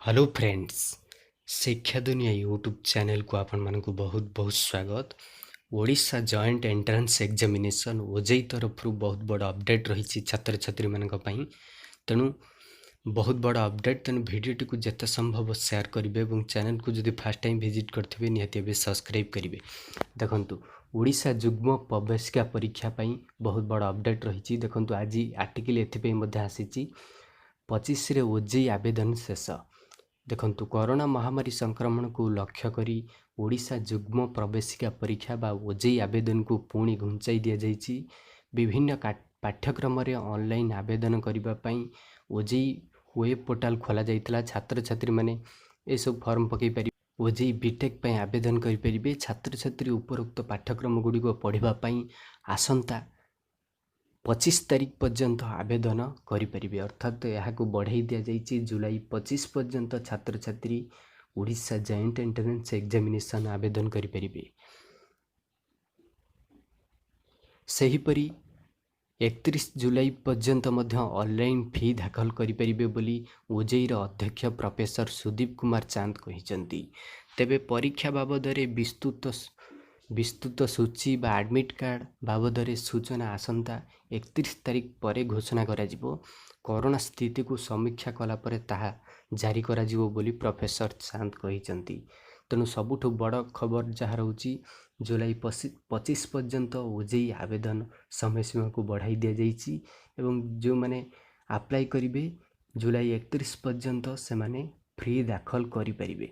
Hello friends, शिक्षा दुनिया YouTube channel को आपण मानक बहुत बहुत स्वागत। Odisha joint entrance examination OJEE तरफ बहुत बड़ अपडेट रही छात्र छात्री मानक पई। तेणु बहुत बड़ अपडेट, तेणु भिडियोटी को जिते संभव शेयर करेंगे और चैनल को जब फास्ट टाइम विजिट करते निहाती सब्सक्राइब करेंगे। देखंतु ओडिशा जुग्म प्रवेशिका परीक्षा पई बहुत बड़ अपडेट रही। देखंतु आज आर्टिकल एथि मध्य आसी 25 रे ओजेई आवेदन शेष। देखंतु कोरोना महामारी संक्रमण को लक्ष्य करी ओडिशा जुग्म प्रवेशिका परीक्षा बा ओजेई आवेदन को पुणी घुंचाई दिया जाइछि। विभिन्न पाठ्यक्रम रे ऑनलाइन आवेदन करिबा पई ओजेई वेब पोर्टल खोला जाइतला। छात्र छात्री माने ए सब फॉर्म पकई पारि। ओजेई बीटेक पई आवेदन करि परिबे। छात्र छात्री उपरोक्त पाठ्यक्रम गुडी को पढिबा पई आसंता 25 तारिख पर्यंत आवेदन करें। अर्थात यहाँ बढ़ाई दि जाइए जुलाई 25 पर्यंत छात्र छात्री ओडिशा जॉइंट एंट्रेंस एग्जामिनेशन आवेदन करें। सेहीपरि 31 जुलाई पर्यंत ऑनलाइन फी दाखल करें बोली ओजेईर अध्यक्ष प्रोफेसर सुदीप कुमार चांद कहते। तेबे परीक्षा बाबद विस्तृत सूची बा एडमिट कार्ड बाबद सूचना आसंता 31 तारिख पर घोषणा करा जिवो। कोरोना स्थिति को समीक्षा कलापर ताहा जारी करा जिवो बोली प्रोफेसर चांद कहते। तेणु सबुठ बड़ खबर जहाँ रोची जुलाई 25 पर्यंत ओजेई आवेदन समय सीमा को बढ़ाई दि जाइए एवं जो माने अप्लाई करेंगे जुलाई 31 पर्यंत से माने फ्री दाखल करें।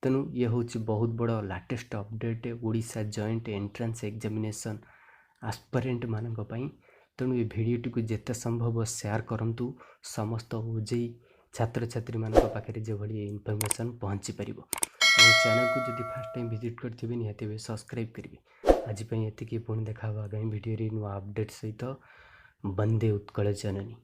तेणु ये हूँ बहुत बड़ latest update Odisha joint entrance examination aspirant मानक पई। तेणु ये भिडियोटी को जिते संभव शेयर करंतु समस्त ओजेई छात्र छात्री मानक पाखे जो भाई इनफॉरमेशन पहुँची पार। चैनल को जब फास्ट टाइम विजिट करेंगे निहाती सब्सक्राइब करेंगे। आज एति पुणी देखा आगामी भिडियो नुआ अपडेट सहित। वंदे उत्कल जननी।